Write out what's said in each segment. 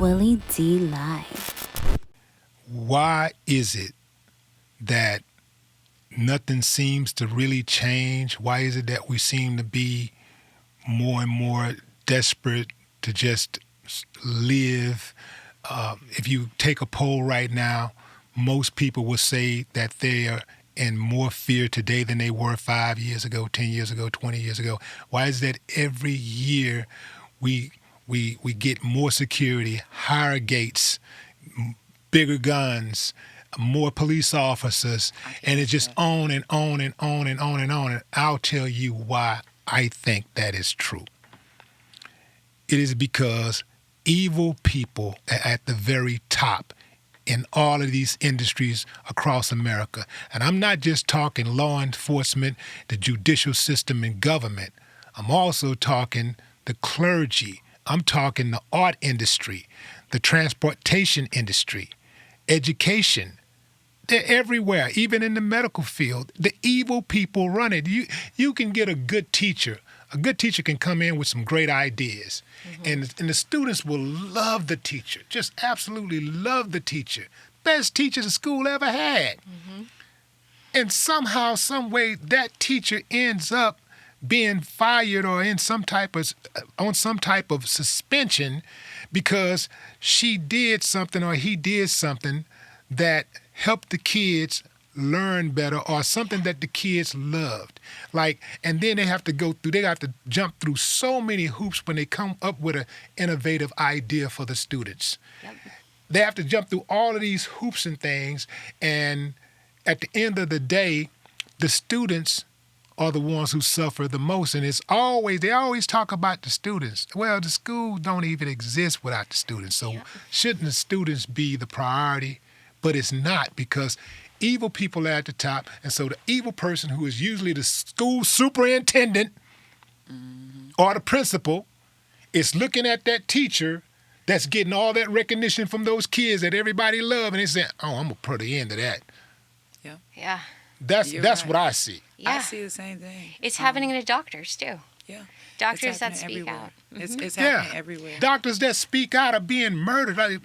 Willie D Live. Why is it that nothing seems to really change? Why is it that we seem to be more and more desperate to just live? If you take a poll right now, most people will say that they are in more fear today than they were 5 years ago, 10 years ago, 20 years ago. Why is that every year we get more security, higher gates, bigger guns, more police officers, and it's just on and on and on and on and on. And I'll tell you why I think that is true. It is because evil people are at the very top in all of these industries across America. And I'm not just talking law enforcement, the judicial system, and government. I'm also talking the clergy. I'm talking the art industry, the transportation industry, education. They're everywhere, even in the medical field. The evil people run it. You can get a good teacher. A good teacher can come in with some great ideas, and the students will love the teacher, just absolutely love the teacher. Best teacher the school ever had. And somehow, some way, that teacher ends up being fired or in on some type of suspension because she did something or he did something that helped the kids learn better or something that the kids loved. And then they have to jump through so many hoops when they come up with an innovative idea for the students. Yep. They have to jump through all of these hoops and things, and at the end of the day, the students are the ones who suffer the most. And they always talk about the students. Well, the school don't even exist without the students. So shouldn't the students be the priority? But it's not, because evil people are at the top. And so the evil person, who is usually the school superintendent or the principal, is looking at that teacher that's getting all that recognition from those kids that everybody love, and they say, "Oh, I'm gonna put an end to that." Yeah. That's right. What I see. Yeah. I see the same thing. It's happening to doctors too. Yeah. Doctors that speak everywhere. out. It's happening everywhere. Doctors that speak out are being murdered.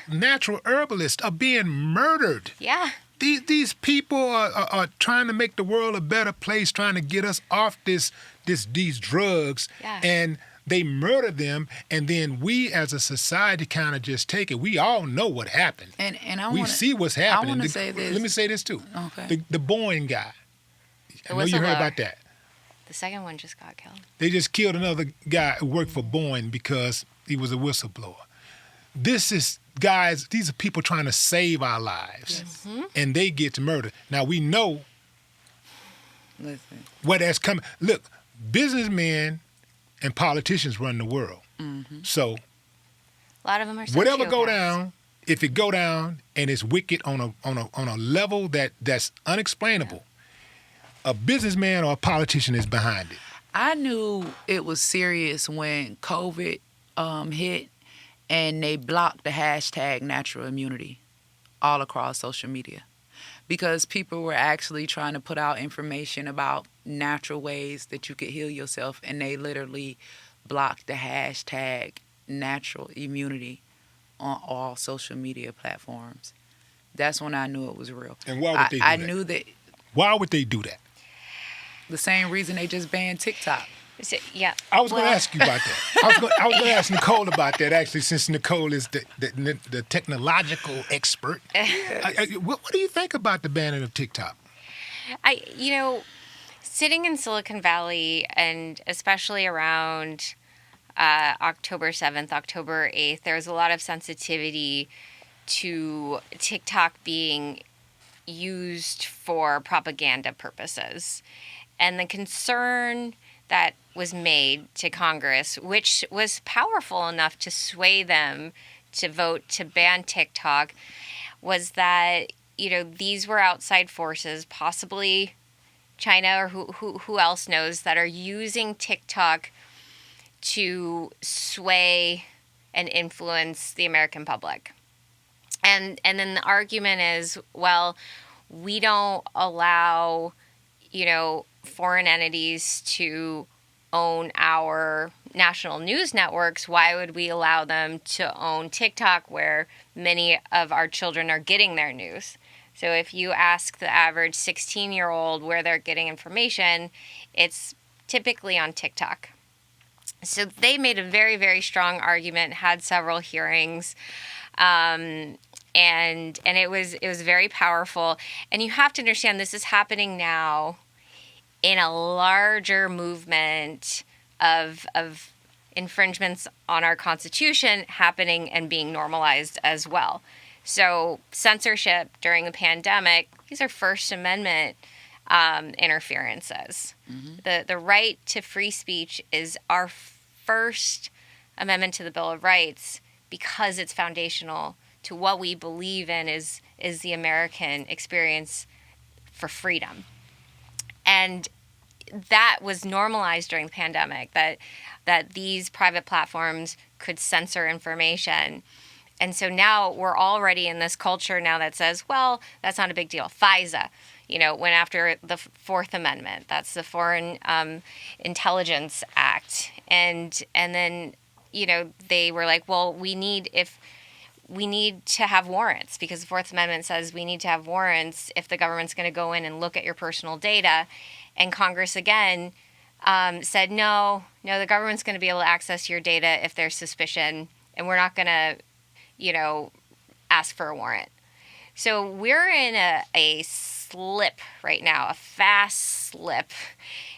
Natural herbalists are being murdered. Yeah. These people are trying to make the world a better place, trying to get us off these drugs, and they murder them, and then we as a society kind of just take it. We all know what happened. And we see what's happening. I want to say this. Let me say this too. Okay. The Boeing guy. I know you heard about that. The second one just got killed. They just killed another guy who worked for Boeing because he was a whistleblower. These are people trying to save our lives, and they get murdered. Now, we know where that's coming. Look, businessmen and politicians run the world. So a lot of them are whatever go down, if it go down and it's wicked on a level that's unexplainable, a businessman or a politician is behind it. I knew it was serious when COVID hit and they blocked the hashtag natural immunity all across social media, because people were actually trying to put out information about natural ways that you could heal yourself, and they literally blocked the hashtag natural immunity on all social media platforms. That's when I knew it was real. And why would they do that? I knew that. Why would they do that? The same reason they just banned TikTok. I was going to ask you about that. I was going to ask Nicole about that, actually, since Nicole is the technological expert. What do you think about the banning of TikTok? Sitting in Silicon Valley, and especially around October 7th, October 8th, there's a lot of sensitivity to TikTok being used for propaganda purposes. And the concern that was made to Congress, which was powerful enough to sway them to vote to ban TikTok, was that, these were outside forces, possibly China or who else knows, that are using TikTok to sway and influence the American public. And then the argument is, well, we don't allow, foreign entities to own our national news networks, why would we allow them to own TikTok, where many of our children are getting their news? So if you ask the average 16-year-old where they're getting information, it's typically on TikTok. So they made a very, very strong argument, had several hearings, and it was very powerful. And you have to understand, this is happening now in a larger movement of infringements on our Constitution happening and being normalized as well. So censorship during the pandemic, these are First Amendment interferences. Mm-hmm. The right to free speech is our First Amendment to the Bill of Rights because it's foundational to what we believe in is the American experience for freedom. And that was normalized during the pandemic, that these private platforms could censor information. And so now we're already in this culture now that says, well, that's not a big deal. FISA, went after the Fourth Amendment. That's the Foreign Intelligence Act. And then, they were like, well, we need to have warrants, because the Fourth Amendment says we need to have warrants if the government's going to go in and look at your personal data. And Congress again said, no, the government's going to be able to access your data if there's suspicion, and we're not going to, ask for a warrant. So we're in a slip right now, a fast slip.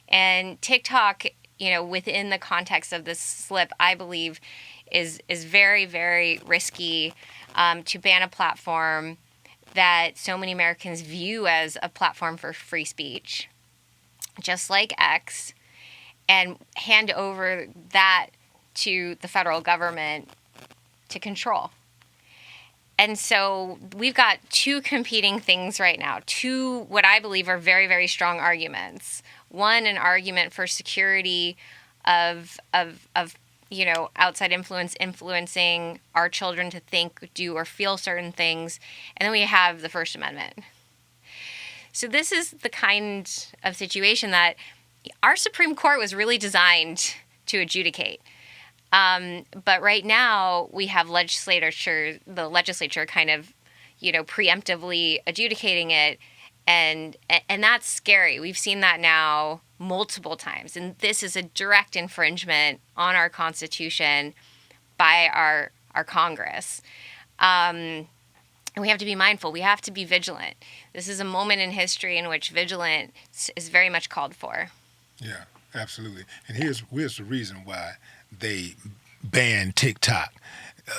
And TikTok, within the context of this slip, I believe is very, very risky to ban a platform that so many Americans view as a platform for free speech, just like X, and hand over that to the federal government to control. And so we've got two competing things right now, two what I believe are very, very strong arguments. One, an argument for security of outside influence influencing our children to think, do, or feel certain things. And then we have the First Amendment. So this is the kind of situation that our Supreme Court was really designed to adjudicate. But right now we have the legislature kind of, preemptively adjudicating it. And that's scary. We've seen that now multiple times. And this is a direct infringement on our Constitution by our Congress. And we have to be mindful. We have to be vigilant. This is a moment in history in which vigilance is very much called for. Yeah, absolutely. And here's the reason why they banned TikTok.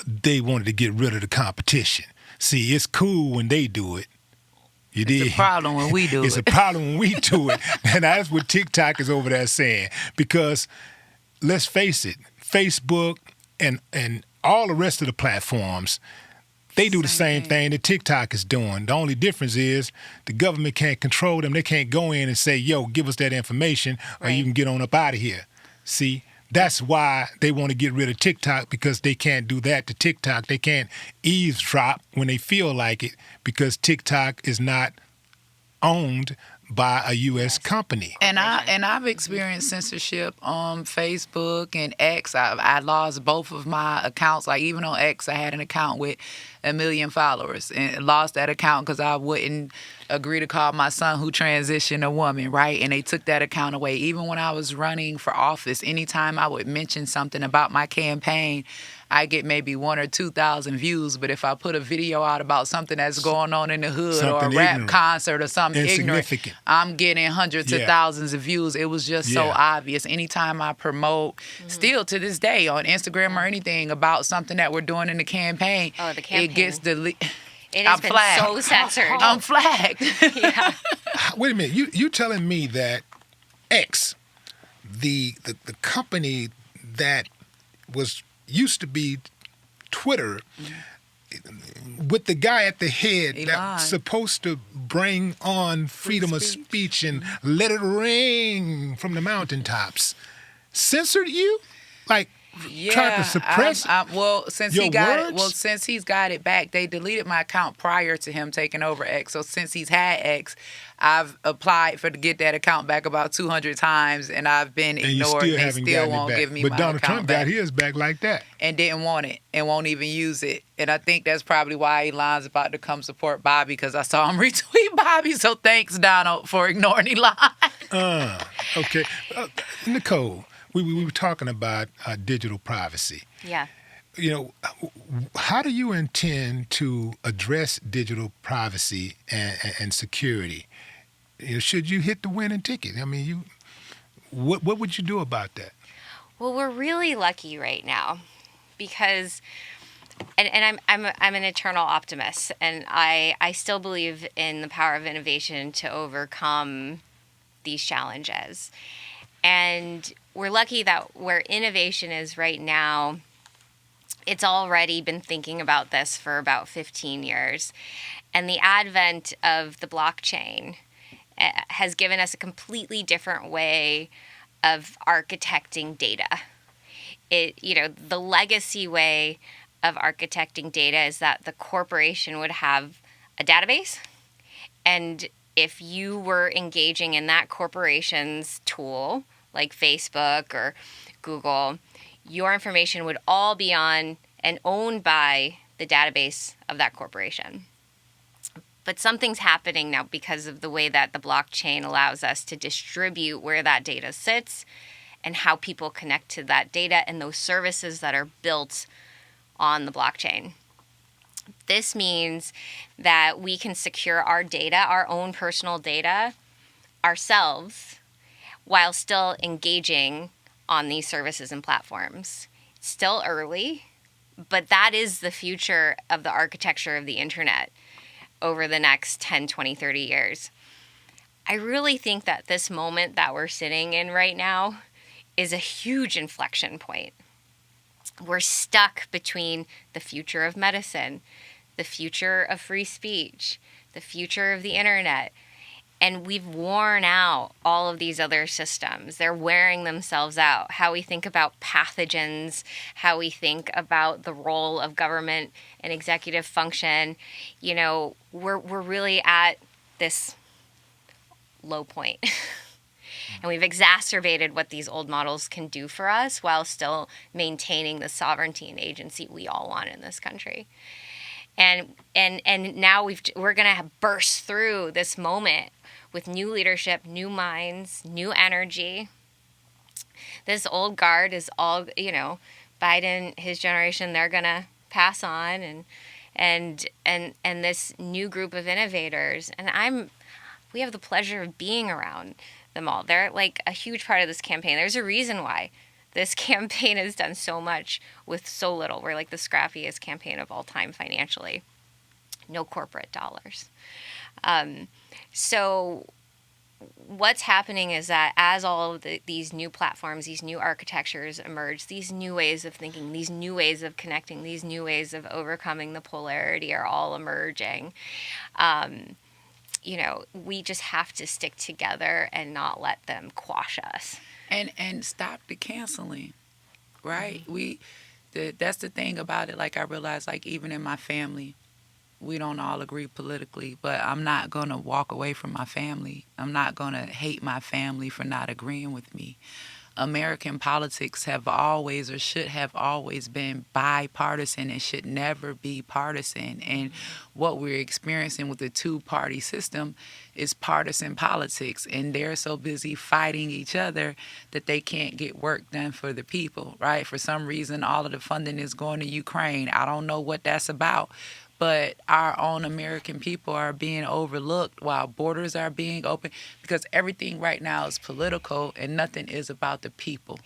They wanted to get rid of the competition. See, it's cool when they do it. It's a problem when we do it. It's a problem when we do it. And that's what TikTok is over there saying. Because let's face it, Facebook and all the rest of the platforms, they do the same thing that TikTok is doing. The only difference is the government can't control them. They can't go in and say, yo, give us that information or you can get on up out of here. See, that's why they want to get rid of TikTok, because they can't do that to TikTok. They can't eavesdrop when they feel like it, because TikTok is not owned by a U.S. company. And I've experienced censorship on Facebook and X. I lost both of my accounts. Like, even on X, I had an account with 1 million followers and lost that account because I wouldn't agree to call my son, who transitioned, a woman, right? And they took that account away. Even when I was running for office, anytime I would mention something about my campaign, I get maybe 1,000 or 2,000 views. But if I put a video out about something that's going on in the hood, or a rap concert or something ignorant, I'm getting hundreds of thousands of views. It was just so obvious. Anytime I promote, still to this day, on Instagram or anything about something that we're doing in the campaign, it gets deleted. It has been so censored. I'm flagged. Yeah. Wait a minute. You telling me that X, the company that used to be Twitter, with the guy at the head that's supposed to bring on freedom of speech and let it ring from the mountaintops, censored you? Like, tried to suppress well, since your he got it, words? well, since he's got it back, they deleted my account prior to him taking over X. So since he's had X, I've applied to get that account back about 200 times, and I've been And you ignored. still And they haven't still gotten it won't back. give me But my Donald account Trump back. got his back like that. And didn't want it and won't even use it. And I think that's probably why Elon's about to come support Bobby, because I saw him retweet Bobby. So thanks, Donald, for ignoring Elon. Okay. Nicole, we were talking about digital privacy. Yeah. You know, how do you intend to address digital privacy and security? You know, should you hit the winning ticket? I mean, what would you do about that? Well, we're really lucky right now because, and I'm an eternal optimist, and I still believe in the power of innovation to overcome these challenges. And we're lucky that where innovation is right now, it's already been thinking about this for about 15 years. And the advent of the blockchain has given us a completely different way of architecting data. The legacy way of architecting data is that the corporation would have a database, and if you were engaging in that corporation's tool, like Facebook or Google, your information would all be on and owned by the database of that corporation. But something's happening now because of the way that the blockchain allows us to distribute where that data sits and how people connect to that data and those services that are built on the blockchain. This means that we can secure our data, our own personal data, ourselves, while still engaging on these services and platforms. It's still early, but that is the future of the architecture of the internet over the next 10, 20, 30 years. I really think that this moment that we're sitting in right now is a huge inflection point. We're stuck between the future of medicine, the future of free speech, the future of the internet, and we've worn out all of these other systems. They're wearing themselves out. How we think about pathogens, how we think about the role of government and executive function, we're really at this low point. And we've exacerbated what these old models can do for us while still maintaining the sovereignty and agency we all want in this country. And now we're going to burst through this moment with new leadership, new minds, new energy. This old guard is all, Biden, his generation, they're going to pass on, and this new group of innovators. And we have the pleasure of being around them all. They're like a huge part of this campaign. There's a reason why this campaign has done so much with so little. We're like the scrappiest campaign of all time financially. No corporate dollars. So what's happening is that as all of these new platforms, these new architectures emerge, these new ways of thinking, these new ways of connecting, these new ways of overcoming the polarity are all emerging. We just have to stick together and not let them quash us. And stop the canceling, right? That's the thing about it. Like, I realize, like, even in my family, we don't all agree politically, but I'm not going to walk away from my family. I'm not going to hate my family for not agreeing with me. American politics have always, or should have always, been bipartisan and should never be partisan. And what we're experiencing with the two-party system is partisan politics. And they're so busy fighting each other that they can't get work done for the people, right? For some reason, all of the funding is going to Ukraine. I don't know what that's about. But our own American people are being overlooked while borders are being open, because everything right now is political and nothing is about the people.